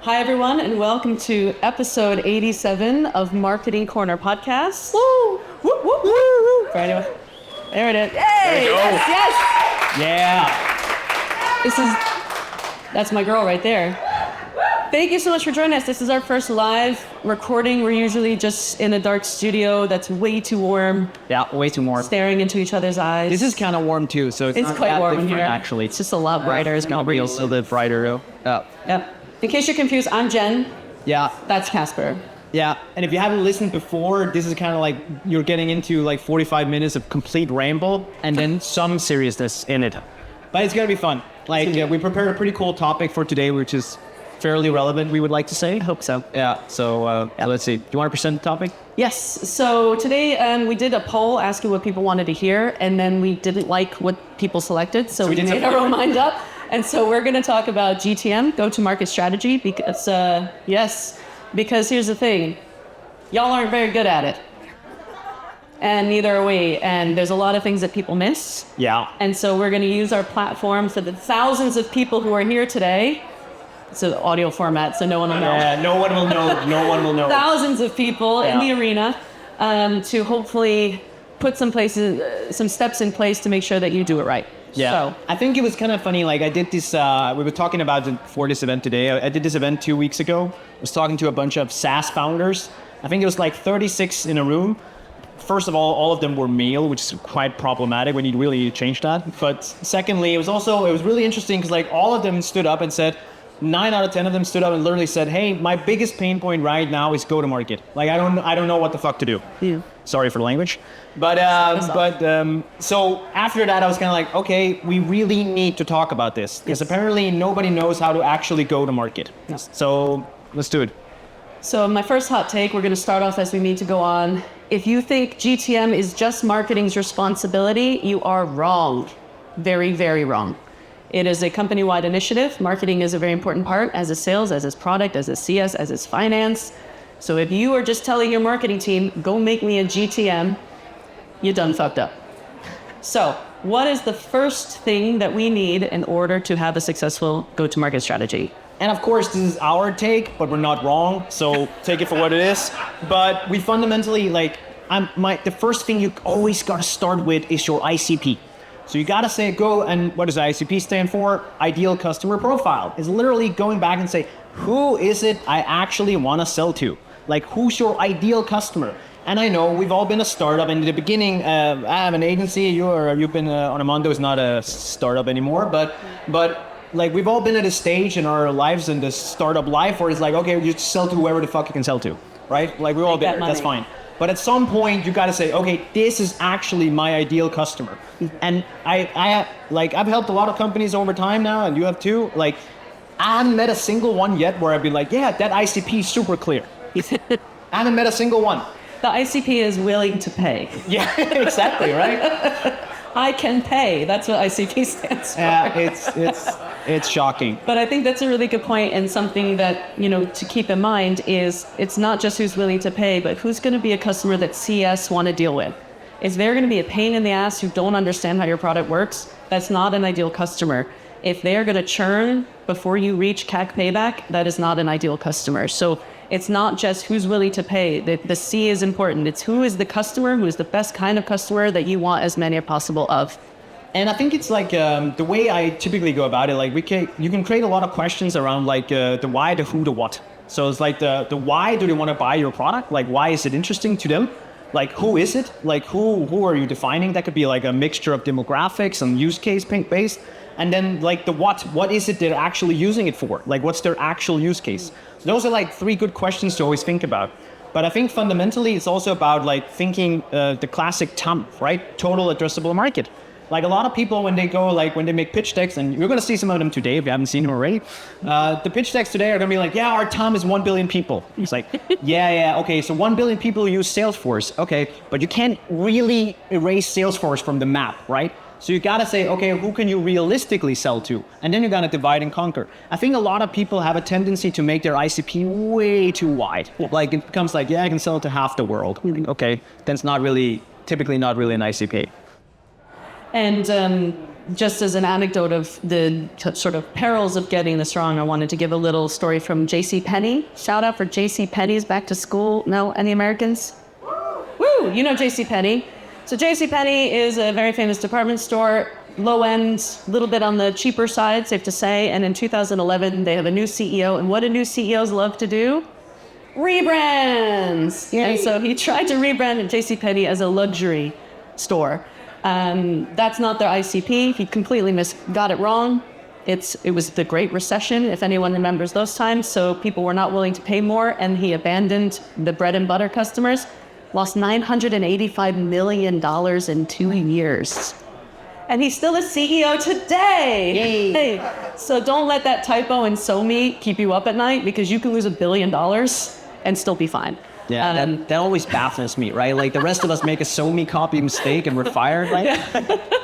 Hi, everyone, and welcome to episode 87 of Marketing Corner Podcast. Woo! Woo, woo, woo, woo. For anyone. There it is. Yay! Yes, yes! That's my girl right there. Thank you so much for joining us. This is our first live recording. We're usually just in a dark studio that's way too warm. Yeah, way too warm. Staring into each other's eyes. This is kind of warm too, so it's not quite warm in here. Actually, it's just a lot brighter. It's not real, a little bit brighter. Yep. In case you're confused, I'm Jen. Yeah. That's Casper. Yeah, and if you haven't listened before, this is kind of like you're getting into like 45 minutes of complete ramble and then some seriousness in it. But it's gonna be fun. Like we prepared a pretty cool topic for today, which is fairly relevant, we would like to say. I hope so. Yeah, so let's see. Do you want to present the topic? Yes. So today we did a poll asking what people wanted to hear, and then we didn't like what people selected, so we made our own mind up. And so we're going to talk about GTM, go-to-market strategy, because because here's the thing. Y'all aren't very good at it. And neither are we. And there's a lot of things that people miss. Yeah. And so we're going to use our platform for the thousands of people who are here today. It's an audio format, so no one will know. Yeah, no one will know. No one will know. Thousands of people in the arena to hopefully put some steps in place to make sure that you do it right. Yeah, so. I think it was kind of funny. Like I did this, we were talking about it for this event today. I did this event 2 weeks ago. I was talking to a bunch of SaaS founders. I think it was like 36 in a room. First of all of them were male, which is quite problematic. We need really to change that. But secondly, it was really interesting because like all of them stood up and said, 9 out of 10 of them stood up and literally said, hey, my biggest pain point right now is go-to-market. Like, I don't know what the fuck to do. Yeah. Sorry for the language. But so after that, I was kind of like, okay, we really need to talk about this. Because apparently nobody knows how to actually go to market. Yes. So let's do it. So my first hot take, we're going to start off as we need to go on. If you think GTM is just marketing's responsibility, you are wrong. Very, very wrong. It is a company-wide initiative. Marketing is a very important part, as is sales, as is product, as is CS, as is finance. So if you are just telling your marketing team, go make me a GTM, you done fucked up. So what is the first thing that we need in order to have a successful go-to-market strategy? And of course, this is our take, but we're not wrong. So take it for what it is. But we fundamentally, the first thing you always got to start with is your ICP. So you gotta say and what does ICP stand for? Ideal customer profile. It's literally going back and say, who is it I actually wanna sell to? Like, who's your ideal customer? And I know we've all been a startup, and in the beginning, I have an agency, you've been, Armando is not a startup anymore, but like we've all been at a stage in our lives in this startup life where it's like, okay, you sell to whoever the fuck you can sell to, right? Like we've all been there, that's fine. But at some point, you got to say, okay, this is actually my ideal customer. And I've helped a lot of companies over time now, and you have too. Like, I haven't met a single one yet where I'd be like, yeah, that ICP is super clear. I haven't met a single one. The ICP is willing to pay. Yeah, exactly, right? I can pay. That's what ICP stands for. Yeah, it's shocking. But I think that's a really good point, and something that, to keep in mind is it's not just who's willing to pay, but who's going to be a customer that CS want to deal with. If they're going to be a pain in the ass who don't understand how your product works, that's not an ideal customer. If they're going to churn before you reach CAC payback, that is not an ideal customer. So it's not just who's willing to pay. The C is important. It's who is the customer, who is the best kind of customer that you want as many as possible of. And I think it's like the way I typically go about it, like you can create a lot of questions around like the why, the who, the what. So it's like the why do they want to buy your product? Like, why is it interesting to them? Like, who is it? Like, who are you defining? That could be like a mixture of demographics and use case based. And then like the what is it they're actually using it for? Like, what's their actual use case? So those are like 3 good questions to always think about. But I think fundamentally it's also about like thinking the classic TAM, right? Total addressable market. Like a lot of people when they make pitch decks, and you're going to see some of them today if you haven't seen them already. The pitch decks today are going to be like, yeah, our TAM is 1 billion people. It's like, yeah, okay, so 1 billion people use Salesforce. Okay, but you can't really erase Salesforce from the map, right? So you got to say, okay, who can you realistically sell to? And then you're going to divide and conquer. I think a lot of people have a tendency to make their ICP way too wide. Like it becomes like, yeah, I can sell to half the world. Okay, then it's typically not really an ICP. And just as an anecdote of the sort of perils of getting this wrong, I wanted to give a little story from JCPenney. Shout out for JCPenney's back to school. No, any Americans? Woo! You know JCPenney. So JCPenney is a very famous department store, low end, a little bit on the cheaper side, safe to say. And in 2011, they have a new CEO. And what do new CEOs love to do? Rebrands. Yay. And so he tried to rebrand JCPenney as a luxury store. That's not their ICP. He completely got it wrong. It was the Great Recession, if anyone remembers those times. So people were not willing to pay more, and he abandoned the bread and butter customers. Lost $985 million in 2 years. And he's still a CEO today. Yay. Hey, so don't let that typo in SoMe keep you up at night, because you can lose $1 billion and still be fine. Yeah, that always baffles me, right? Like the rest of us make a SoMe copy mistake and we're fired, right? Yeah.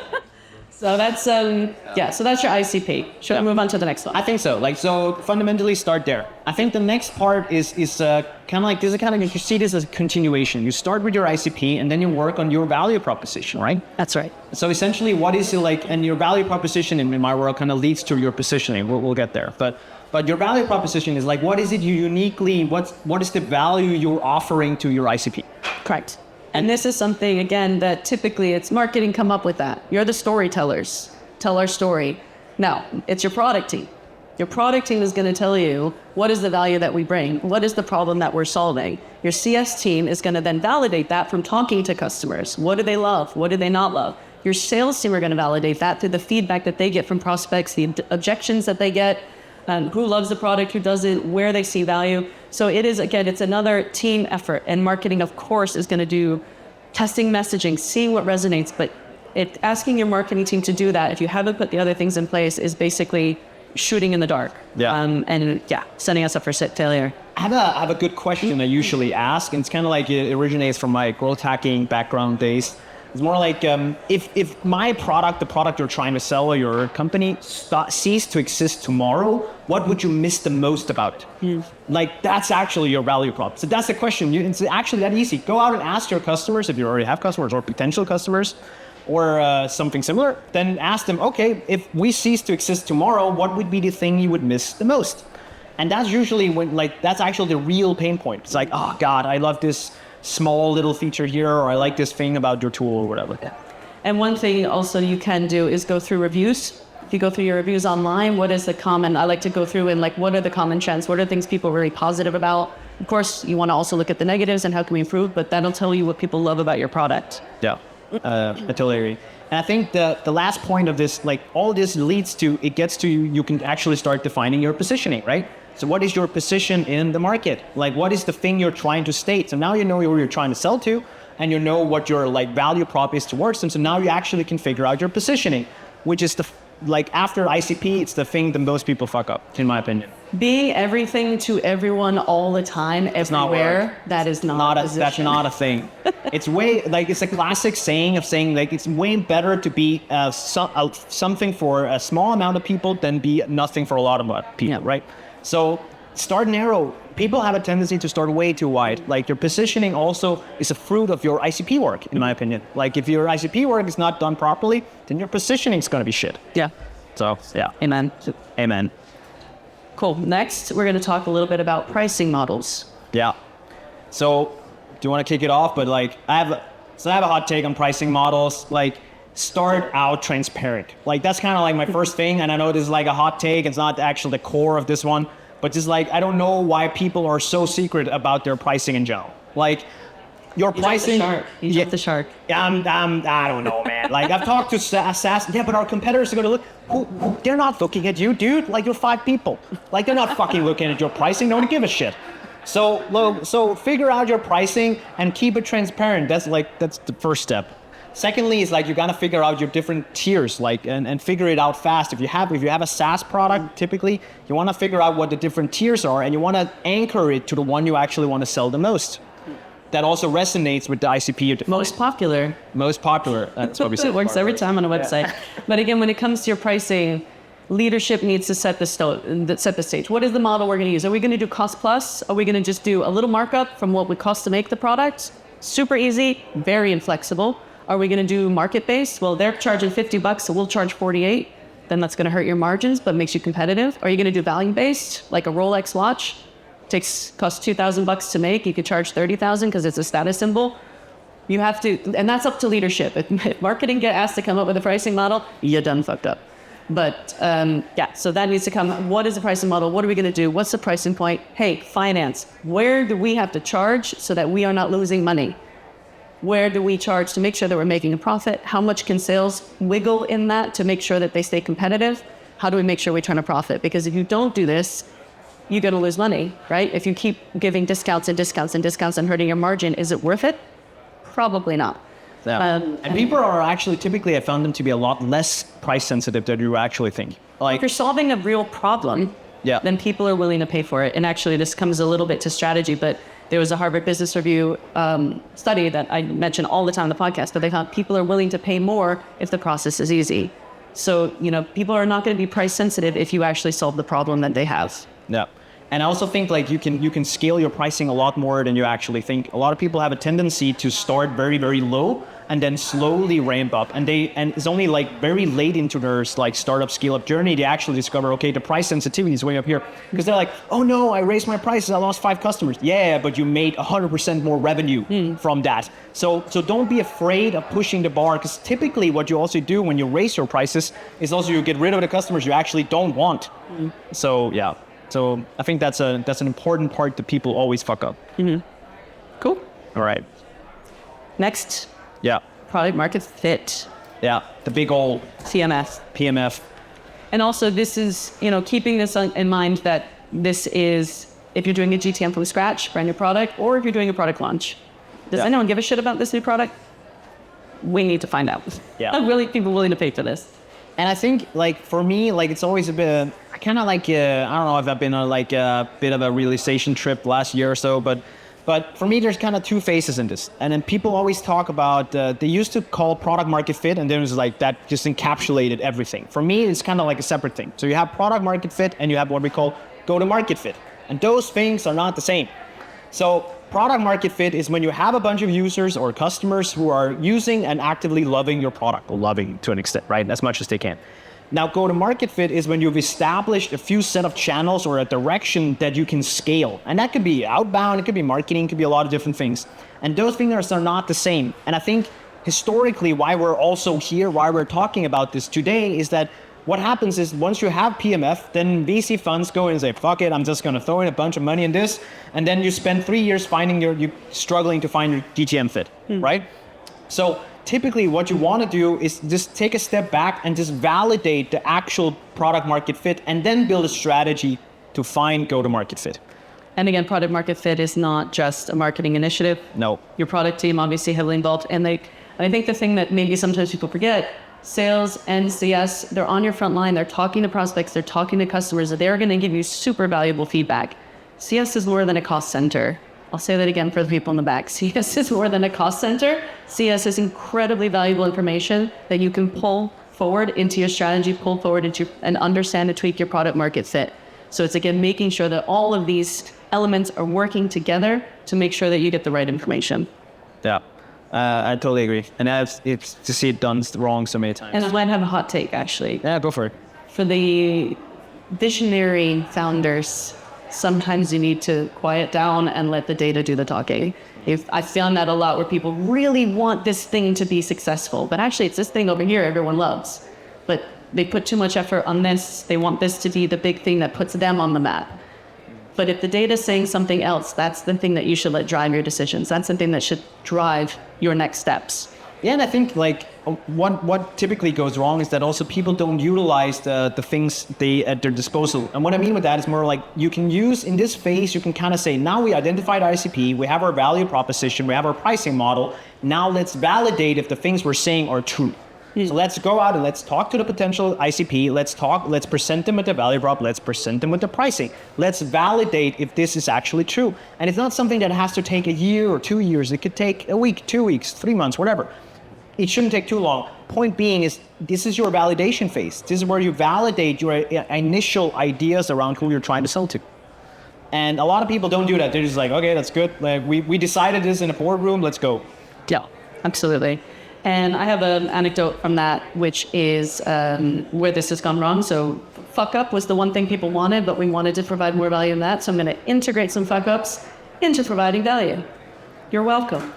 So that's so that's your ICP. Should we move on to the next one? I think so. So fundamentally start there. I think the next part is kind of like, this is kind of, you see this as a continuation. You start with your ICP and then you work on your value proposition, right? That's right. So essentially what is it and your value proposition in my world kind of leads to your positioning. We'll get there. But your value proposition is like, what is it you uniquely, what is the value you're offering to your ICP? Correct. And this is something, again, that typically it's marketing come up with that. You're the storytellers. Tell our story. No, it's your product team. Your product team is going to tell you what is the value that we bring, what is the problem that we're solving. Your CS team is going to then validate that from talking to customers. What do they love? What do they not love? Your sales team are going to validate that through the feedback that they get from prospects, the objections that they get, who loves the product, who doesn't, where they see value. So it is, again, it's another team effort. And marketing, of course, is going to do testing messaging, seeing what resonates. But asking your marketing team to do that, if you haven't put the other things in place, is basically shooting in the dark. Yeah. Setting us up for failure. I have a good question I usually ask, and it's kind of like it originates from my growth hacking background days. It's more like if my product, the product you're trying to sell or your company cease to exist tomorrow, what would you miss the most about it? Like that's actually your value prop. So that's the question. It's actually that easy. Go out and ask your customers, if you already have customers or potential customers or something similar, then ask them, okay, if we cease to exist tomorrow, what would be the thing you would miss the most? And that's usually when that's actually the real pain point. It's like, oh God, I love this small little feature here, or I like this thing about your tool or whatever. Yeah. And one thing also you can do is go through reviews. If you go through your reviews online, what is the common, I like to go through and what are the common trends? What are things people are really positive about? Of course, you want to also look at the negatives and how can we improve, but that'll tell you what people love about your product. Yeah, I totally agree. And I think the last point of this, all this leads to, it gets to you can actually start defining your positioning, right? So what is your position in the market? What is the thing you're trying to state? So now you know who you're trying to sell to, and you know what your value prop is towards them. So now you actually can figure out your positioning, which is after ICP, it's the thing that most people fuck up, in my opinion. Being everything to everyone all the time, everywhere, that is not a position. That's not a thing. It's way, it's a classic saying of saying, it's way better to be something for a small amount of people than be nothing for a lot of people, right? So start narrow. People have a tendency to start way too wide. Your positioning also is a fruit of your ICP work, in my opinion. If your ICP work is not done properly, then your positioning is going to be shit. Yeah. So, yeah. Amen. Amen. Cool. Next, we're going to talk a little bit about pricing models. Yeah. So, do you want to kick it off? But I have a hot take on pricing models. Start out transparent. That's kind of my first thing. And I know this is a hot take. It's not actually the core of this one. But just I don't know why people are so secret about their pricing in general. Your pricing. You jumped the shark. Yeah, I don't know, man. I've talked to SaaS. Yeah, but our competitors are going to look. They're not looking at you, dude. You're 5 people. They're not fucking looking at your pricing. No one give a shit. So figure out your pricing and keep it transparent. That's the first step. Secondly is you gotta figure out your different tiers, and figure it out fast. If you have a SaaS product, typically you want to figure out what the different tiers are, and you want to anchor it to the one you actually want to sell the most. That also resonates with the ICP. Most popular. Most popular. That's what we say. It works every time on a website. Yeah. But again, when it comes to your pricing, leadership needs to set the stage. What is the model we're going to use? Are we going to do cost plus? Are we going to just do a little markup from what would cost to make the product? Super easy, very inflexible. Are we going to do market-based? Well, they're charging $50, so we'll charge 48. Then that's going to hurt your margins, but makes you competitive. Are you going to do value-based, like a Rolex watch? Costs $2,000 to make. You could charge $30,000 because it's a status symbol. You have to, and that's up to leadership. If marketing get asked to come up with a pricing model, you're done fucked up. But yeah, so that needs to come. What is the pricing model? What are we going to do? What's the pricing point? Hey, finance, where do we have to charge so that we are not losing money? Where do we charge to make sure that we're making a profit? How much can sales wiggle in that to make sure that they stay competitive? How do we make sure we turn a profit? Because if you don't do this, you're going to lose money, right? If you keep giving discounts and discounts and discounts and hurting your margin, is it worth it? Probably not. Yeah. And people are actually, typically I found them to be a lot less price sensitive than you actually think. Like, if you're solving a real problem, then people are willing to pay for it. And actually this comes a little bit to strategy, but there was a Harvard Business Review study that I mention all the time on the podcast, but they found people are willing to pay more if the process is easy. So, people are not going to be price sensitive if you actually solve the problem that they have. Yeah. And I also think like you can scale your pricing a lot more than you actually think. A lot of people have a tendency to start very, very low and then slowly ramp up. And it's only like very late into their like startup scale up journey, they actually discover, okay, the price sensitivity is way up here. Because they're like, oh no, I raised my prices, I lost 5 customers. Yeah, but you made 100% more revenue from that. So don't be afraid of pushing the bar, because typically what you also do when you raise your prices is also you get rid of the customers you actually don't want. So yeah. So I think that's an important part that people always fuck up. Cool. All right. Next. Yeah. Product market fit. Yeah. The big old PMF. And also this is, keeping this in mind that this is, if you're doing a GTM from scratch, brand new product, or if you're doing a product launch. Does anyone give a shit about this new product? We need to find out. Yeah. Are really people willing to pay for this? And I think, like, for me, like, it's always a bit, I kind of like, I don't know if I've been on like a bit of a realization trip last year or so, but for me, there's kind of 2 phases in this. And then people always talk about, they used to call product market fit, and then it was like that just encapsulated everything. For me, it's kind of like a separate thing. So you have product market fit and you have what we call go-to-market fit. And those things are not the same. So product market fit is when you have a bunch of users or customers who are using and actively loving your product, or loving to an extent, right? As much as they can. Now, go-to-market fit is when you've established a few set of channels or a direction that you can scale. And that could be outbound, it could be marketing, it could be a lot of different things. And those things are not the same. And I think historically why we're also here, why we're talking about this today, is that what happens is once you have PMF, then VC funds go in and say, fuck it, I'm just going to throw in a bunch of money in this. And then you spend 3 years you struggling to find your GTM fit, right? So typically what you want to do is just take a step back and just validate the actual product market fit and then build a strategy to find go-to-market fit. And again, product market fit is not just a marketing initiative. No. Your product team obviously heavily involved. And I think the thing that maybe sometimes people forget, sales and CS, they're on your front line. They're talking to prospects. They're talking to customers. They're going to give you super valuable feedback. CS is more than a cost center. I'll say that again for the people in the back. CS is more than a cost center. CS is incredibly valuable information that you can pull forward into your strategy, pull forward into and understand and tweak your product market fit. So it's again making sure that all of these elements are working together to make sure that you get the right information. Yeah. I totally agree. And it's to see it done wrong so many times. And I might have a hot take, actually. Yeah, go for it. For the visionary founders, sometimes you need to quiet down and let the data do the talking. I found that a lot where people really want this thing to be successful, but actually it's this thing over here everyone loves. But they put too much effort on this. They want this to be the big thing that puts them on the map. But if the data is saying something else, that's the thing that you should let drive your decisions. That's something that should drive your next steps. Yeah, and I think like what typically goes wrong is that also people don't utilize the things they at their disposal. And what I mean with that is more like you can use in this phase, you can kind of say, now we identified ICP, we have our value proposition, we have our pricing model. Now let's validate if the things we're saying are true. So let's go out and let's talk to the potential ICP. Let's present them with the value prop. Let's present them with the pricing. Let's validate if this is actually true. And it's not something that has to take a year or 2 years. It could take a week, 2 weeks, 3 months, whatever. It shouldn't take too long. Point being is this is your validation phase. This is where you validate your initial ideas around who you're trying to sell to. And a lot of people don't do that. They're just like, okay, that's good. Like we decided this in a boardroom. Let's go. Yeah, absolutely. And I have an anecdote from that, which is where this has gone wrong. So fuck up was the one thing people wanted, but we wanted to provide more value than that. So I'm going to integrate some fuck ups into providing value. You're welcome.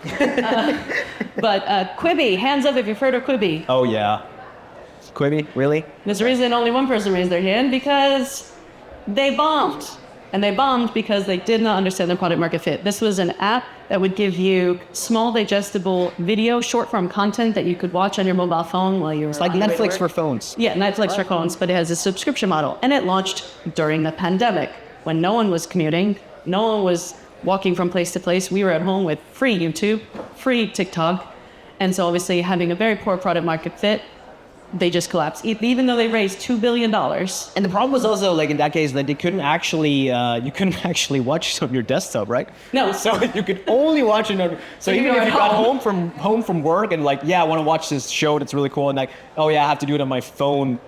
But Quibi, hands up if you've heard of Quibi. Oh, yeah. Quibi, really? There's a reason only one person raised their hand, because they bombed. And they bombed because they did not understand their product market fit. This was an app that would give you small, digestible video, short form content that you could watch on your mobile phone while you were. It's like Netflix for phones. Yeah, Netflix for phones, but it has a subscription model. And it launched during the pandemic when no one was commuting, no one was walking from place to place. We were at home with free YouTube, free TikTok. And so obviously having a very poor product market fit, they just collapsed, even though they raised $2 billion. And the problem was also, like, in that case, that they couldn't actually, you couldn't actually watch it on your desktop, right? No. So you could only watch it on, so even if you got home from work and like, yeah, I want to watch this show that's really cool, and like, oh yeah, I have to do it on my phone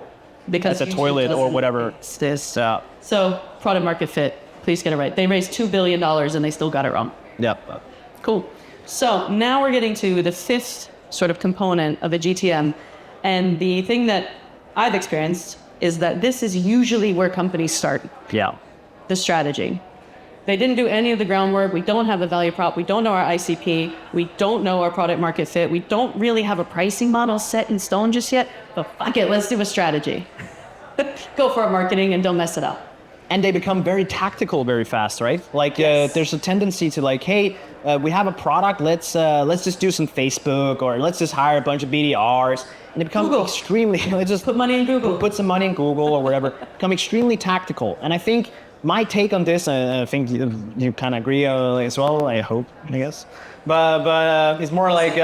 because at the toilet or whatever. This. So product market fit, please get it right. They raised $2 billion and they still got it wrong. Yep. Cool. So now we're getting to the fifth sort of component of a GTM. And the thing that I've experienced is that this is usually where companies start. Yeah. The strategy. They didn't do any of the groundwork. We don't have a value prop. We don't know our ICP. We don't know our product market fit. We don't really have a pricing model set in stone just yet. But fuck it, let's do a strategy. Go for our marketing and don't mess it up. And they become very tactical very fast, right? Like there's a tendency to like, hey, we have a product. Let's just do some Facebook, or let's just hire a bunch of BDRs. And they become extremely. Let's just put money in Google. Put some money in Google or whatever. Become extremely tactical. And I think my take on this, I think you kind of agree as well. I hope, I guess. But it's more like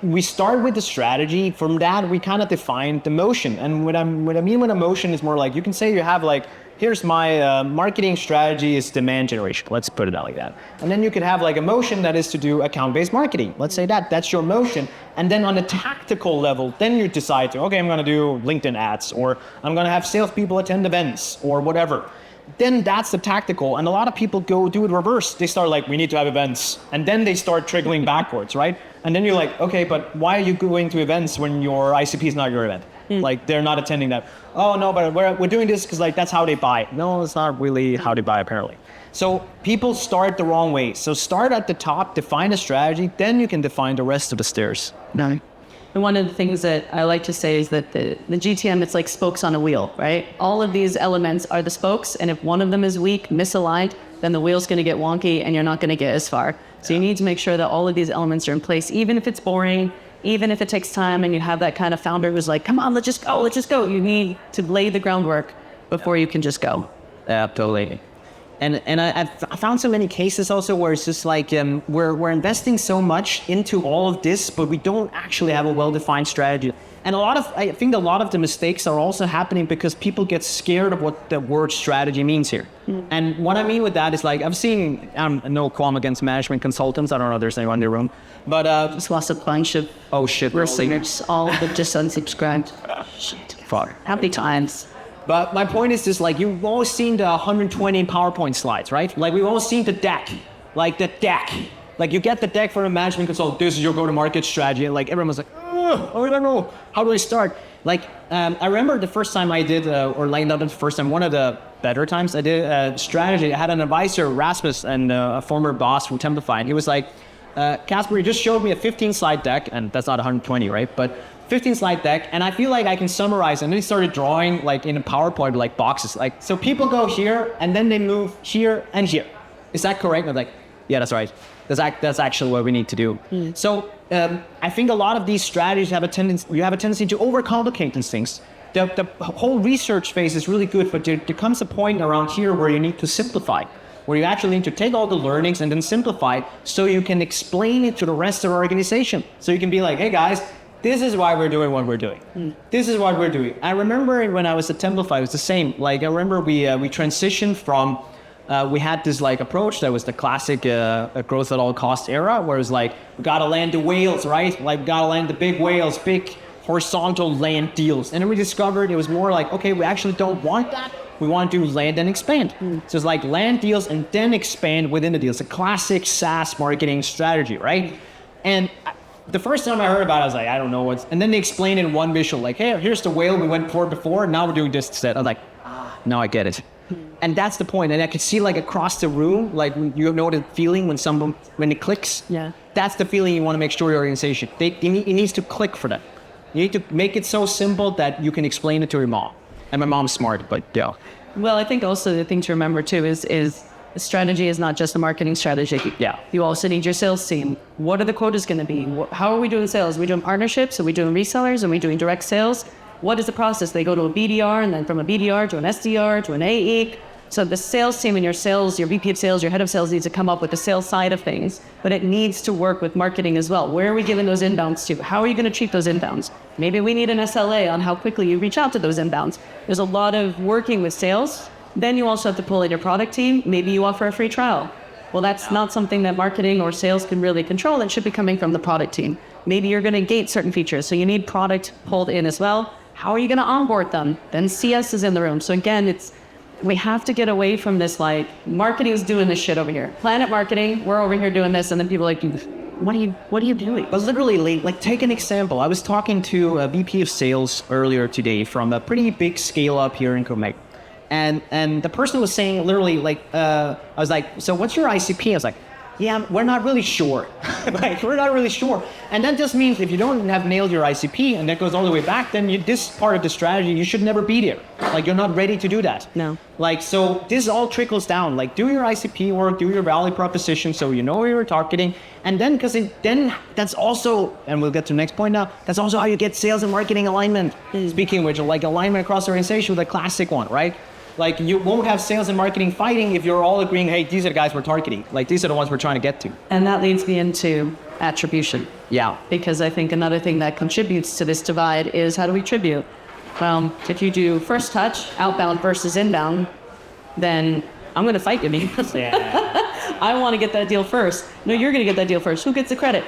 we start with the strategy. From that, we kind of define the motion. And what I mean with a motion is more like, you can say you have like, here's my marketing strategy is demand generation. Let's put it out like that. And then you could have like a motion that is to do account-based marketing. Let's say that's your motion. And then on a tactical level, then you decide to, okay, I'm going to do LinkedIn ads, or I'm going to have salespeople attend events or whatever. Then that's the tactical. And a lot of people go do it reverse. They start like, we need to have events. And then they start trickling backwards, right? And then you're like, okay, but why are you going to events when your ICP is not your event? Like they're not attending that. Oh no, but we're doing this because like that's how they buy. No, it's not really how they buy apparently. So people start the wrong way. So start at the top, define a strategy, then you can define the rest of the stairs. No. And one of the things that I like to say is that the GTM, it's like spokes on a wheel, right? All of these elements are the spokes, and if one of them is weak, misaligned, then the wheel's going to get wonky and you're not going to get as far. So you need to make sure that all of these elements are in place, even if it's boring, even if it takes time, and you have that kind of founder who's like, come on, let's just go. You need to lay the groundwork before you can just go. Yeah, totally. And I found so many cases also where it's just like we're investing so much into all of this, but we don't actually have a well-defined strategy. And I think a lot of the mistakes are also happening because people get scared of what the word strategy means here. And what I mean with that is like, I've seen, no qualm against management consultants. I don't know if there's anyone in the room, but just lost a bunch of listeners, all of them just unsubscribed. Shit. Fuck. How many times? But my point is just like, you've always seen the 120 PowerPoint slides, right? Like we've always seen the deck, like the deck. Like you get the deck for a management consultant, this is your go-to-market strategy. And like everyone was like, oh, I don't know, how do I start? Like I remember the first time I did, or like not the first time, one of the better times I did strategy. I had an advisor, Rasmus, and a former boss from Templify. And he was like, Casper, you just showed me a 15-slide deck, and that's not 120, right? But 15-slide deck, and I feel like I can summarize. And then he started drawing like in a PowerPoint, like boxes. Like, so people go here, and then they move here and here. Is that correct? I'm like, yeah, that's right. That's actually what we need to do. So I think a lot of these strategies have a tendency to overcomplicate these things. The whole research phase is really good, but there comes a point around here where you need to simplify, where you actually need to take all the learnings and then simplify so you can explain it to the rest of the organization. So you can be like, hey guys, this is why we're doing what we're doing. This is what we're doing. I remember when I was at Templify, it was the same. Like I remember we transitioned from, we had this like approach that was the classic growth at all cost era, where it was like, we gotta land the whales, right? Like we gotta land the big whales, big horizontal land deals. And then we discovered it was more like, okay, we actually don't want that. We want to do land and expand. So it's like land deals and then expand within the deals. A classic SaaS marketing strategy, right? And the first time I heard about it, I was like, I don't know what's, and then they explained in one visual, like, hey, here's the whale we went for before, now we're doing this instead. I was like, now I get it. And that's the point. And I could see like across the room, like you know the feeling when it clicks. Yeah. That's the feeling you want to make sure your organization, it needs to click for that. You need to make it so simple that you can explain it to your mom. And my mom's smart, but yeah. Well, I think also the thing to remember too is strategy is not just a marketing strategy. Yeah. You also need your sales team. What are the quotas going to be? How are we doing sales? Are we doing partnerships? Are we doing resellers? Are we doing direct sales? What is the process? They go to a BDR and then from a BDR to an SDR to an AE. So the sales team and your VP of sales, your head of sales needs to come up with the sales side of things, but it needs to work with marketing as well. Where are we giving those inbounds to? How are you going to treat those inbounds? Maybe we need an SLA on how quickly you reach out to those inbounds. There's a lot of working with sales. Then you also have to pull in your product team. Maybe you offer a free trial. Well, that's not something that marketing or sales can really control. It should be coming from the product team. Maybe you're going to gate certain features, so you need product pulled in as well. How are you going to onboard them? Then CS is in the room. So again, we have to get away from this, like, marketing is doing this shit over here. Planet marketing, we're over here doing this, and then people are like, what are you doing? But literally, like, take an example. I was talking to a VP of sales earlier today from a pretty big scale up here in Copenhagen. And the person was saying literally, like, I was like, so what's your ICP? I was like, yeah, we're not really sure. Like, we're not really sure. And that just means if you don't have nailed your ICP, and that goes all the way back, then this part of the strategy, you should never be there. Like, you're not ready to do that. No. Like, so this all trickles down. Like, do your ICP work, do your value proposition so you know who you're targeting. And then, then that's also, and we'll get to the next point now, that's also how you get sales and marketing alignment. Speaking of which, like, alignment across the organization with a classic one, right? Like, you won't have sales and marketing fighting if you're all agreeing, hey, these are the guys we're targeting. Like, these are the ones we're trying to get to. And that leads me into attribution. Yeah. Because I think another thing that contributes to this divide is how do we attribute? Well, if you do first touch, outbound versus inbound, then I'm going to fight you because I want to get that deal first. No, you're going to get that deal first. Who gets the credit?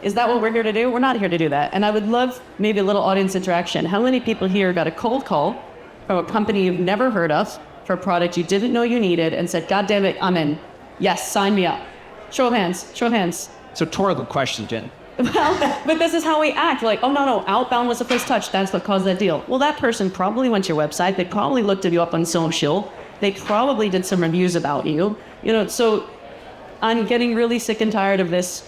Is that what we're here to do? We're not here to do that. And I would love maybe a little audience interaction. How many people here got a cold call from a company you've never heard of for a product you didn't know you needed and said, God damn it, I'm in. Yes, sign me up. Show of hands, show of hands. It's a rhetorical question, Jen. Well, but this is how we act. Like, oh, no, outbound was the first touch. That's what caused that deal. Well, that person probably went to your website. They probably looked you up on social. They probably did some reviews about you. You know, so I'm getting really sick and tired of this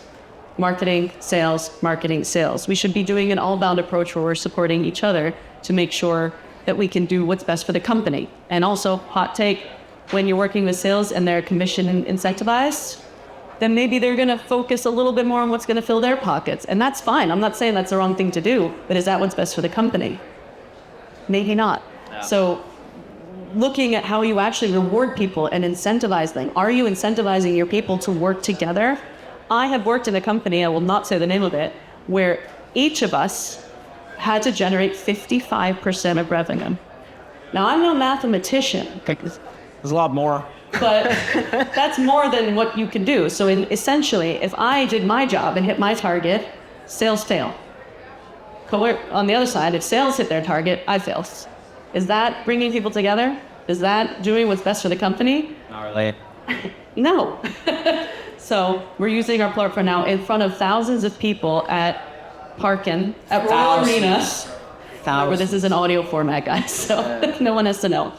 marketing, sales. We should be doing an all-bound approach where we're supporting each other to make sure that we can do what's best for the company. And also, hot take, when you're working with sales and they're commission incentivized, then maybe they're gonna focus a little bit more on what's gonna fill their pockets. And that's fine. I'm not saying that's the wrong thing to do, but is that what's best for the company? Maybe not. Yeah. So looking at how you actually reward people and incentivize them. Are you incentivizing your people to work together? I have worked in a company, I will not say the name of it, where each of us had to generate 55% of revenue. Now, I'm no mathematician. There's a lot more. But that's more than what you can do. So essentially, if I did my job and hit my target, sales fail. But on the other side, if sales hit their target, I fail. Is that bringing people together? Is that doing what's best for the company? Not really. No. So we're using our platform now in front of thousands of people at Parkin, at Royal Arena. Where this is an audio format, guys, so no one has to know.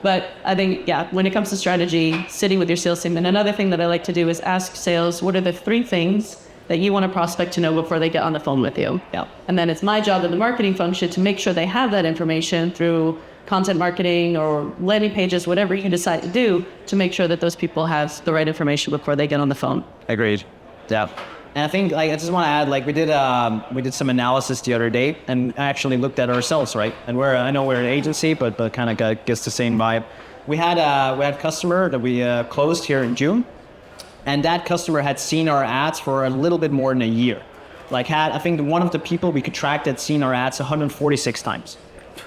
But I think, when it comes to strategy, sitting with your sales team, and another thing that I like to do is ask sales, what are the 3 things that you want a prospect to know before they get on the phone with you? Yeah. And then it's my job in the marketing function to make sure they have that information through content marketing or landing pages, whatever you decide to do, to make sure that those people have the right information before they get on the phone. Agreed. Yeah. And I think, like, I just want to add, like, we did some analysis the other day and actually looked at ourselves, right? And I know we're an agency, but kind of gets the same vibe. We had a customer that we closed here in June, and that customer had seen our ads for a little bit more than a year. Like, I think one of the people we could track had seen our ads 146 times.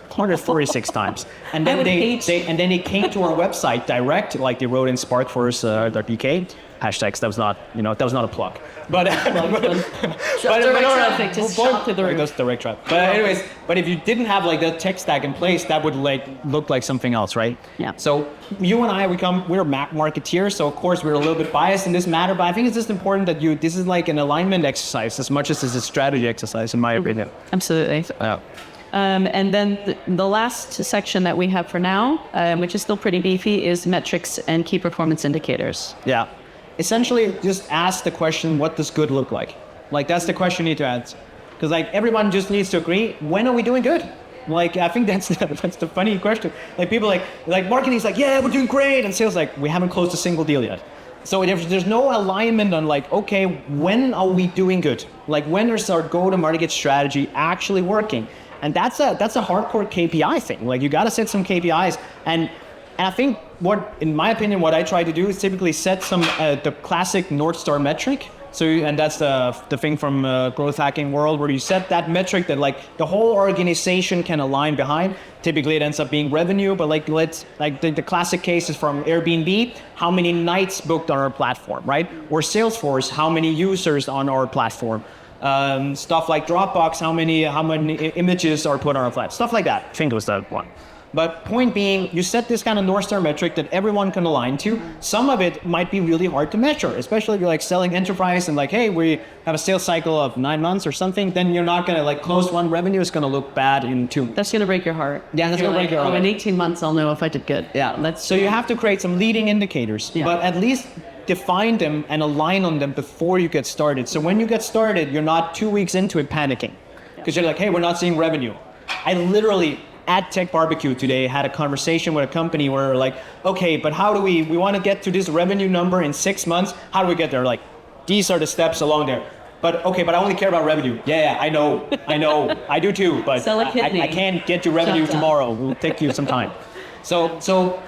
146 times. And then they came to our website direct, like they wrote in sparkforce.dk. hashtags. That was not, that was not a plug. But Direct traffic, just shot to the roof. That's direct traffic. But anyways, but if you didn't have like the tech stack in place, that would like look like something else, right? Yeah. So you and I, we're marketeers, so of course we're a little bit biased in this matter, but I think it's just important that this is like an alignment exercise as much as it's a strategy exercise, in my opinion. Absolutely. Yeah. And then the last section that we have for now, which is still pretty beefy, is metrics and key performance indicators. Yeah. Essentially, just ask the question, what does good look like? Like, that's the question you need to answer. Because, like, everyone just needs to agree, when are we doing good? Like, I think that's the funny question. Like, people like marketing's like, yeah, we're doing great. And sales like, we haven't closed a single deal yet. So if there's no alignment on like, okay, when are we doing good? Like, when is our go-to-market strategy actually working? And that's a hardcore KPI thing. Like, you got to set some KPIs. And I think in my opinion, what I try to do is typically set some, the classic North Star metric. So, and that's the thing from growth hacking world, where you set that metric that like the whole organization can align behind. Typically it ends up being revenue, but like the classic case is from Airbnb, how many nights booked on our platform, right? Or Salesforce, how many users on our platform. Stuff like Dropbox, how many images are put on our platform, stuff like that. I think it was that one. But point being, you set this kind of North Star metric that everyone can align to. Some of it might be really hard to measure, especially if you're like selling enterprise and like, hey, we have a sales cycle of 9 months or something, then you're not going to like close one. Revenue is going to look bad in 2 months. That's going to break your heart. Yeah, that's going to break your heart. In 18 months, I'll know if I did good. Yeah, so you have to create some leading indicators, but at least define them and align on them before you get started. So when you get started, you're not 2 weeks into it panicking because you're like, hey, we're not seeing revenue. I literally, at TechBBQ today, had a conversation with a company where we're like, okay, but how do we want to get to this revenue number in 6 months? How do we get there? Like, these are the steps along there. But okay, but I only care about revenue. Yeah, I know, I do too, but I can't get to revenue tomorrow. It will take you some time. So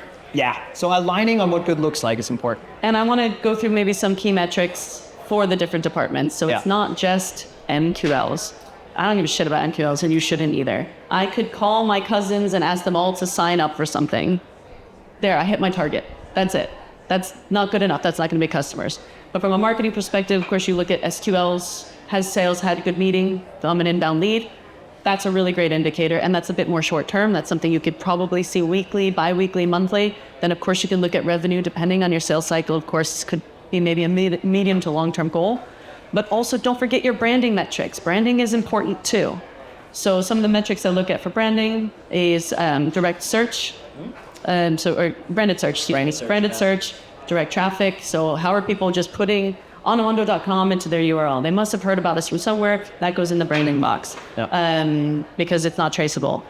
aligning on what good looks like is important. And I want to go through maybe some key metrics for the different departments. So it's not just MQLs. I don't give a shit about MQLs, and you shouldn't either. I could call my cousins and ask them all to sign up for something. There, I hit my target. That's it. That's not good enough. That's not going to be customers. But from a marketing perspective, of course, you look at SQLs. Has sales had a good meeting? I'm an inbound lead. That's a really great indicator, and that's a bit more short term. That's something you could probably see weekly, bi-weekly, monthly. Then, of course, you can look at revenue depending on your sales cycle. Of course, this could be maybe a medium to long-term goal. But also, don't forget your branding metrics. Branding is important too. So some of the metrics I look at for branding is direct search, or branded search. Branded search, direct traffic. So how are people just putting onomondo.com into their URL? They must have heard about us from somewhere. That goes in the branding box because it's not traceable.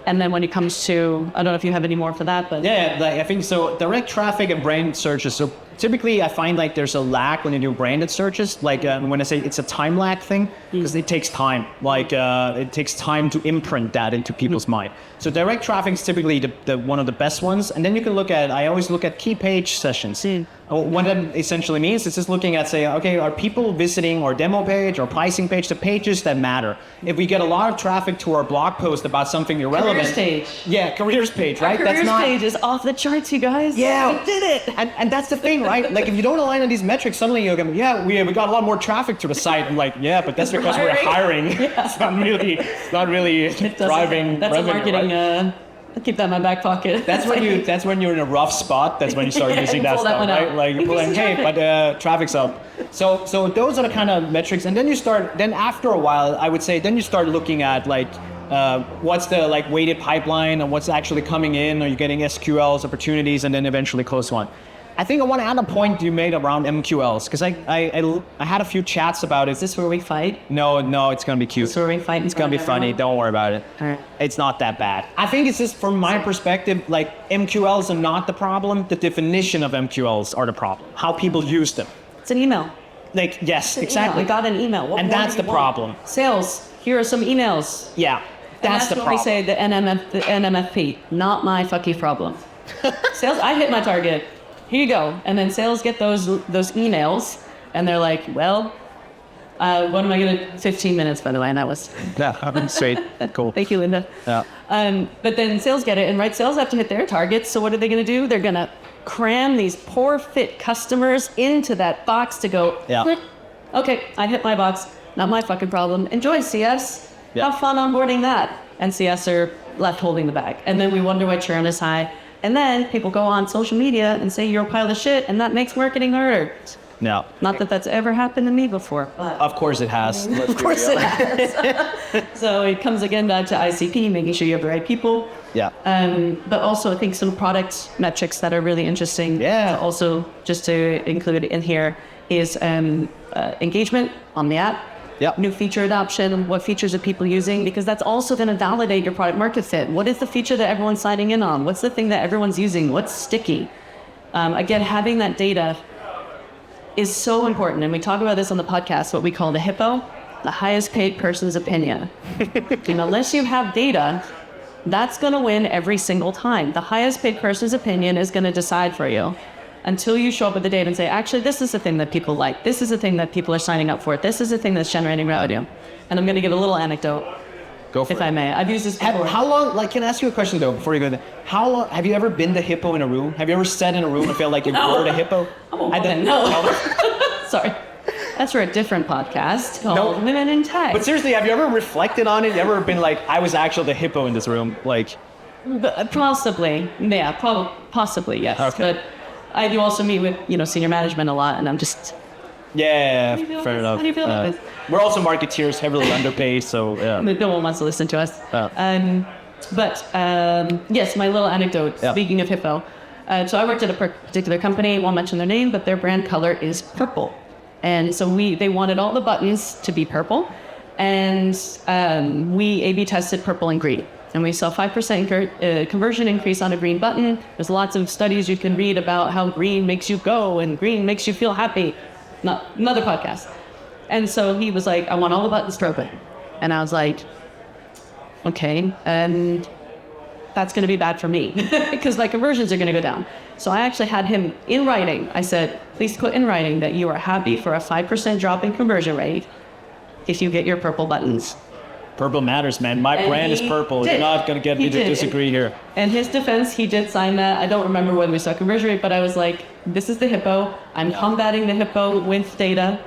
And then when it comes to, I don't know if you have any more for that, but I think so. Direct traffic and brand searches. So typically, I find like there's a lag when you do branded searches. Like when I say it's a time lag thing, because it takes time. Like it takes time to imprint that into people's mind. So direct traffic is typically the one of the best ones. And then you can I always look at key page sessions. What that essentially means is just looking at, say, okay, are people visiting our demo page or pricing page, the pages that matter? If we get a lot of traffic to our blog post about something irrelevant. Careers page. Yeah, careers page, right? Our careers page is off the charts, you guys. Yeah. We did it. And that's the thing, right? Like if you don't align on these metrics, suddenly you're going, we got a lot more traffic to the site. I'm like, yeah, but that's because we're hiring. It's not really driving that's revenue, a marketing, right? I'll keep that in my back pocket. That's when you're in a rough spot. That's when you start using that stuff, right? Like you're like, hey, but traffic's up. So those are the kind of metrics. And then after a while, I would say, then you start looking at like, what's the like weighted pipeline and what's actually coming in? Are you getting SQLs, opportunities, and then eventually close one? I think I want to add a point you made around MQLs, because I had a few chats about it. Is this where we fight? No, it's going to be cute. Is this where we fight? It's going to be funny. Don't worry about it. All right. It's not that bad. I think it's just from my perspective, like MQLs are not the problem. The definition of MQLs are the problem. How people use them. It's an email. Like, yes, exactly. I got an email. And that's the problem. Sales, here are some emails. Yeah, that's the problem. That's when we say the NMFP, not my fucking problem. Sales, I hit my target. Here you go. And then sales get those emails, and they're like, well, what am I going to... 15 minutes, by the way, and that was... Yeah, straight. Cool. Thank you, Linda. Yeah. But then sales get it, and sales have to hit their targets, so what are they going to do? They're going to cram these poor fit customers into that box to go, Yeah. okay, I hit my box, not my fucking problem. Enjoy, CS. Yeah. Have fun onboarding that. And CS are left holding the bag. And then we wonder why churn is high. And then people go on social media and say you're a pile of shit, and that makes marketing harder. No. Not that that's ever happened to me before. But Of course it has. of course it has. So it comes again back to ICP, making sure you have the right people. Yeah. But also I think some product metrics that are really interesting. Yeah. Also, just to include in here is engagement on the app. Yep. New feature adoption, what features are people using? Because that's also going to validate your product market fit. What is the feature that everyone's signing in on? What's the thing that everyone's using? What's sticky? Again, having that data is so important. And we talk about this on the podcast, what we call the HIPPO, the highest paid person's opinion. And unless you have data, that's going to win every single time. The highest paid person's opinion is going to decide for you until you show up with the data and say, actually, this is the thing that people like. This is the thing that people are signing up for. This is the thing that's generating revenue. And I'm going to give a little anecdote, Go for if it. I may. I've used this before. How long, like, can I ask you a question though, before you go there? How long, have you ever been the hippo in a room? Have you ever sat in a room and felt like you were the hippo? No. Sorry. That's for a different podcast called Women in Tech. But seriously, have you ever reflected on it? You ever been like, I was actually the hippo in this room? Like, Possibly. Yeah, possibly, yes. Okay. But I do also meet with, senior management a lot, and I'm just, yeah, do you feel fair this? enough. How do you feel about this? We're also marketeers, heavily underpaid, so yeah. no one wants to listen to us. Yeah. Yes, my little anecdote, Yeah. speaking of Hippo. So I worked at a particular company, won't mention their name, but their brand color is purple. And so they wanted all the buttons to be purple. And we A/B tested purple and green. And we saw 5% conversion increase on a green button. There's lots of studies you can read about how green makes you go and green makes you feel happy. Another podcast. And so he was like, I want all the buttons purple. And I was like, okay, and that's going to be bad for me because my conversions are going to go down. So I actually had him in writing. I said, please put in writing that you are happy for a 5% drop in conversion rate if you get your purple buttons. Purple matters, man. My brand is purple. did. You're not going to get He me to did. disagree here. In his defense, he did sign that. I don't remember whether we saw conversion rate, but I was like, this is the hippo. I'm combating the hippo with data.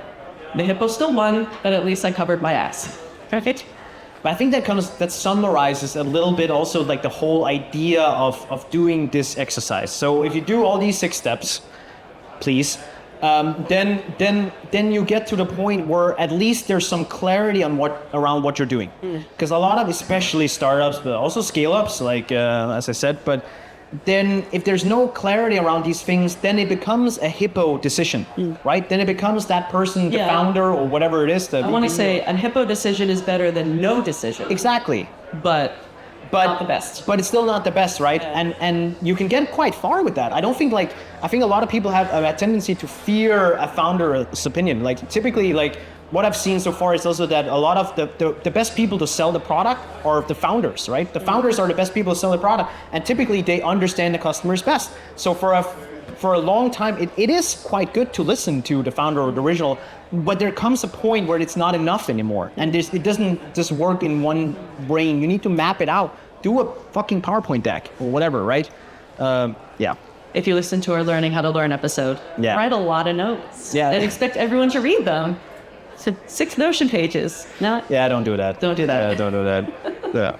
The hippo still won, but at least I covered my ass. Perfect. But I think that summarizes a little bit also like the whole idea of doing this exercise. So if you do all these 6 steps, please, then you get to the point where at least there's some clarity on around what you're doing. Because a lot of, especially startups, but also scale-ups, like as I said, but then if there's no clarity around these things, then it becomes a hippo decision, right? Then it becomes that person, the founder or whatever it is. I want to say a hippo decision is better than no decision. Exactly. But not the best. But it's still not the best, right? And you can get quite far with that. I think a lot of people have a tendency to fear a founder's opinion. Like typically, like what I've seen so far is also that a lot of the best people to sell the product are the founders, right? The founders are the best people to sell the product, and typically they understand the customers best. So for a long time, it is quite good to listen to the founder or the original, but there comes a point where it's not enough anymore, and it doesn't just work in one brain. You need to map it out. Do a fucking PowerPoint deck or whatever, right? Yeah. If you listen to our Learning How to Learn episode, write a lot of notes and expect everyone to read them. So 6 Notion pages. No? Yeah, don't do that. Don't do that. Yeah, don't do that. Yeah.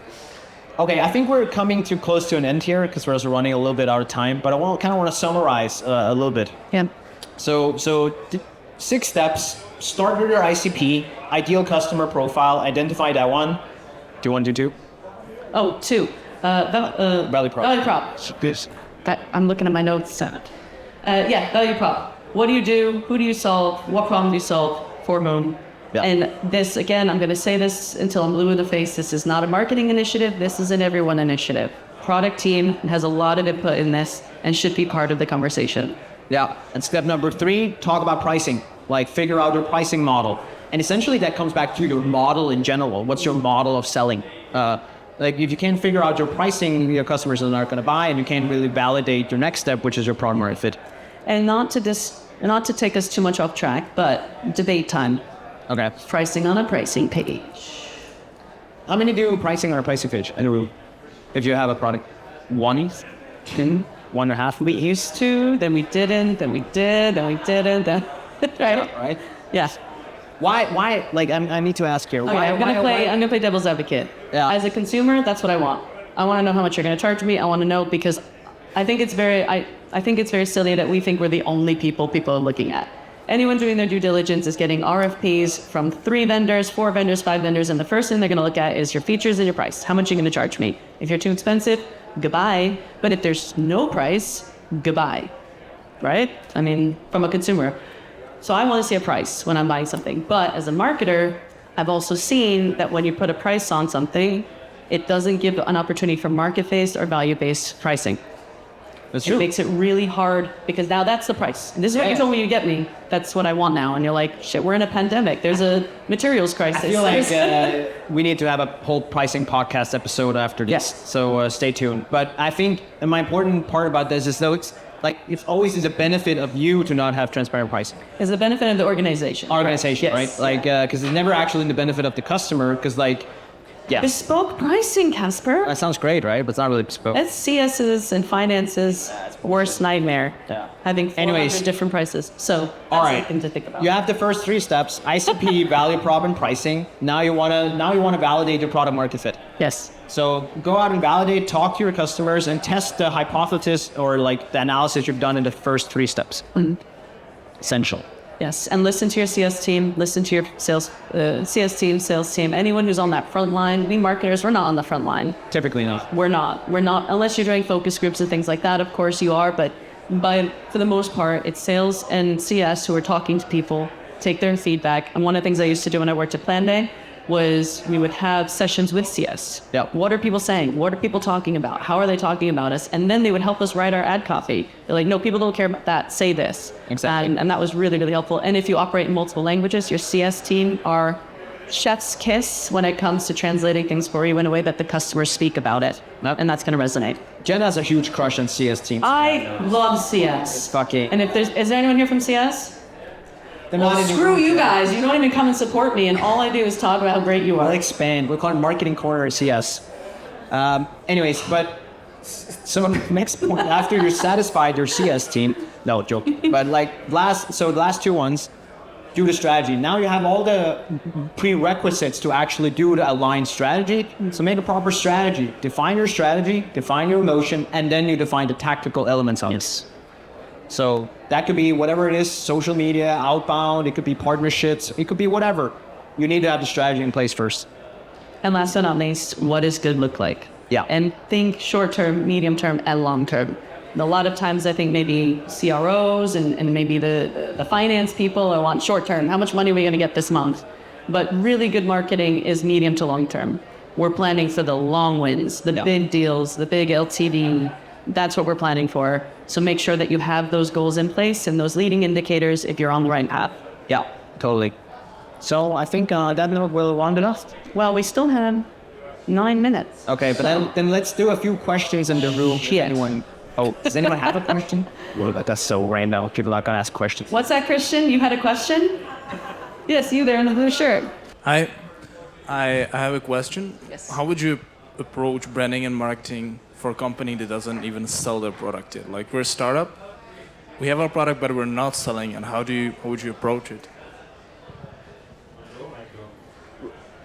Okay, I think we're coming too close to an end here because we're also running a little bit out of time, but I kind of want to summarize a little bit. Yeah. So 6 steps. Start with your ICP, ideal customer profile, identify that one. Do you want to do 2? Oh, 2. Value prop. Value prop. This. I'm looking at my notes. Value prop. What do you do? Who do you solve? What problem do you solve? For Moon. Yeah. And this, again, I'm going to say this until I'm blue in the face. This is not a marketing initiative. This is an everyone initiative. Product team has a lot of input in this and should be part of the conversation. Yeah. And step number 3, talk about pricing. Like figure out your pricing model. And essentially that comes back to your model in general. What's your model of selling? Like if you can't figure out your pricing, your customers are not going to buy, and you can't really validate your next step, which is your product market fit. And not to take us too much off track, but debate time. Okay. Pricing on a pricing page. How many do pricing on a pricing page in a room? If you have a product? 1? 1.5 We weeks. used to, then we didn't, then we did, then we didn't, then right? Right? Yeah. Why? Like, I need to ask here. Okay, Why? I'm gonna play devil's advocate. Yeah. As a consumer, that's what I want. I want to know how much you're gonna charge me. I want to know because I think it's very silly that we think we're the only people are looking at. Anyone doing their due diligence is getting RFPs from 3 vendors, 4 vendors, 5 vendors, and the first thing they're gonna look at is your features and your price. How much are you gonna charge me? If you're too expensive, goodbye. But if there's no price, goodbye. Right? I mean, from a consumer. So I want to see a price when I'm buying something. But as a marketer, I've also seen that when you put a price on something, it doesn't give an opportunity for market-based or value-based pricing. That's It true. makes it really hard because now that's the price. This is what you told me you get me. That's what I want now. And you're like, shit, we're in a pandemic. There's a materials crisis. I feel like we need to have a whole pricing podcast episode after this. Yes. So stay tuned. But I think my important part about this is though it's always is a benefit of you to not have transparent pricing. It's the benefit of the organization. Organization, Yes. right? Like, because it's never actually in the benefit of the customer. Because like, yeah, Bespoke pricing, Casper. that sounds great, right? But it's not really bespoke. That's CS's and finance's worst nightmare. Yeah. Having 400 Anyways. different prices. So that's All right. something to think about. You have the first 3 steps: ICP, value prop, and pricing. Now you wanna validate your product market fit. Yes. So go out and validate, talk to your customers, and test the hypothesis or like the analysis you've done in the first 3 steps. Essential. Yes. And listen to your CS team, listen to your CS team, sales team, anyone who's on that front line. We marketers, we're not on the front line. Typically not. We're not, unless you're doing focus groups and things like that, of course you are, but for the most part, it's sales and CS who are talking to people, take their feedback. And one of the things I used to do when I worked at Plan Day was we would have sessions with CS. Yeah. What are people saying? What are people talking about? How are they talking about us? And then they would help us write our ad copy. They're like, no, people don't care about that. Say this. Exactly. And that was really, really helpful. And if you operate in multiple languages, your CS team are chef's kiss when it comes to translating things for you in a way that the customers speak about it. Yep. And that's going to resonate. Jen has a huge crush on CS teams. I love CS. Fucking. And is there anyone here from CS? They're Well, not in the screw room. you guys. You don't even come and support me, and all I do is talk about how great you We'll are. expand. We'll call it Marketing Corner CS. Anyways, but so next point, after you're satisfied your CS team, no joke, but like the last 2 ones, do the strategy. Now you have all the prerequisites to actually do the aligned strategy. So make a proper strategy. Define your strategy, define your emotion, and then you define the tactical elements of it. So that could be whatever it is, social media, outbound, it could be partnerships, it could be whatever. You need to have the strategy in place first. And last but not least, what does good look like? Yeah. And think short term, medium term, and long term. A lot of times I think maybe CROs and maybe the finance people want short term. How much money are we going to get this month? But really good marketing is medium to long term. We're planning for the long wins, the big deals, the big LTV. That's what we're planning for. So make sure that you have those goals in place and those leading indicators if you're on the right path. Yeah, totally. So I think that note will round it off. Well, we still have 9 minutes. Okay, but then let's do a few questions in the room. Yes. Does anyone have a question? Well, that's so random. People are gonna ask questions. What's that, Christian? You had a question? Yes, you there in the blue shirt. I have a question. Yes. How would you approach branding and marketing for a company that doesn't even sell their product yet? Like, we're a startup, we have our product, but we're not selling, and how would you approach it?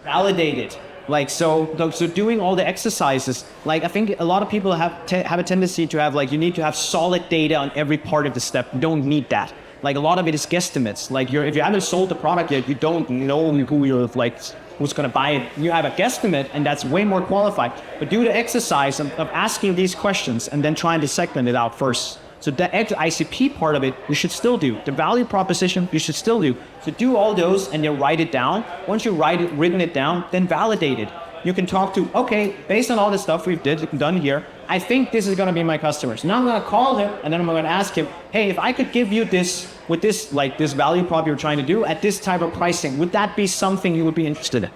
Validate it. Like so doing all the exercises. Like I think a lot of people have a tendency to have like you need to have solid data on every part of the step. You don't need that. Like a lot of it is guesstimates. Like if you haven't sold the product yet, you don't know who's going to buy it. You have a guesstimate, and that's way more qualified. But do the exercise of asking these questions and then trying to segment it out first. So the ICP part of it, you should still do. The value proposition, you should still do. So do all those and then write it down. Once you written it down, then validate it. You can talk to, okay, based on all the stuff we've done here, I think this is going to be my customers. Now I'm going to call him and then I'm going to ask him, hey, if I could give you this with this, like this value prop you're trying to do at this type of pricing, would that be something you would be interested in?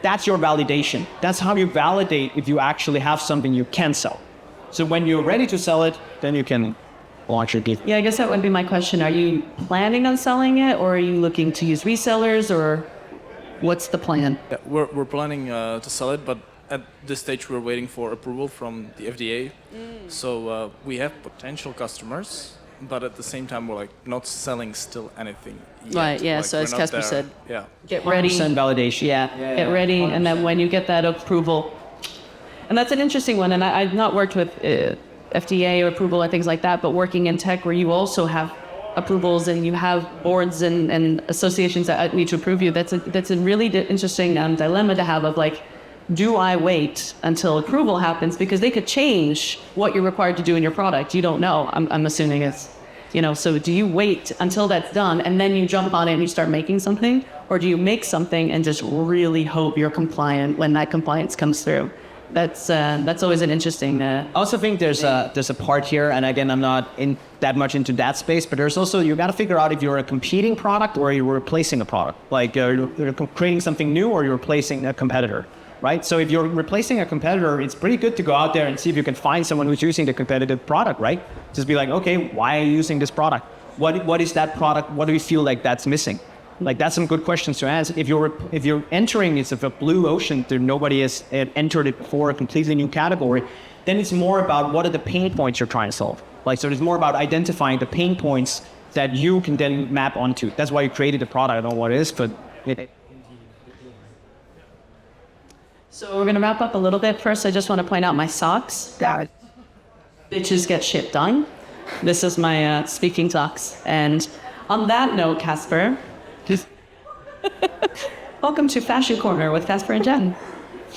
That's your validation. That's how you validate if you actually have something you can sell. So when you're ready to sell it, then you can launch your gift. Yeah, I guess that would be my question. Are you planning on selling it, or are you looking to use resellers, or what's the plan? Yeah, we're planning to sell it, but at this stage we're waiting for approval from the FDA. So we have potential customers, but at the same time we're like not selling still anything yet. Right, yeah, Like, so we're as not Casper there. said, Yeah. get ready. 100% validation. Yeah. Get ready, and then when you get that approval, and that's an interesting one. And I've not worked with FDA or approval and things like that, but working in tech where you also have approvals and you have boards and associations that need to approve you. That's a really interesting dilemma to have of like, do I wait until approval happens, because they could change what you're required to do in your product. You don't know. I'm assuming it's. So do you wait until that's done and then you jump on it and you start making something? Or do you make something and just really hope you're compliant when that compliance comes through? That's always an interesting... I also think there's a part here, and again, I'm not that much into that space, but there's also, you got to figure out if you're a competing product or you're replacing a product. Like you're creating something new or you're replacing a competitor, right? So if you're replacing a competitor, it's pretty good to go out there and see if you can find someone who's using the competitive product, right? Just be like, okay, why are you using this product? What is that product? What do you feel like that's missing? Like that's some good questions to ask. If you're entering it's a blue ocean, there nobody has entered it before, a completely new category, then it's more about what are the pain points you're trying to solve. Like so, it's more about identifying the pain points that you can then map onto. That's why you created the product. I don't know what it is, but So we're gonna wrap up a little bit. First, I just want to point out my socks. Bitches get shit done. This is my speaking socks. And on that note, Casper. Welcome to Fashion Corner with Casper and Jen.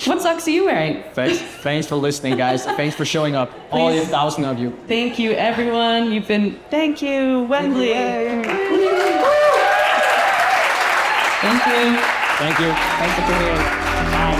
What socks are you wearing? thanks for listening, guys. Thanks for showing up. All 1,000 of you. Thank you, everyone. Thank you, Wembley. Thank you. Thank you. Thank you. Thanks for being here. Bye.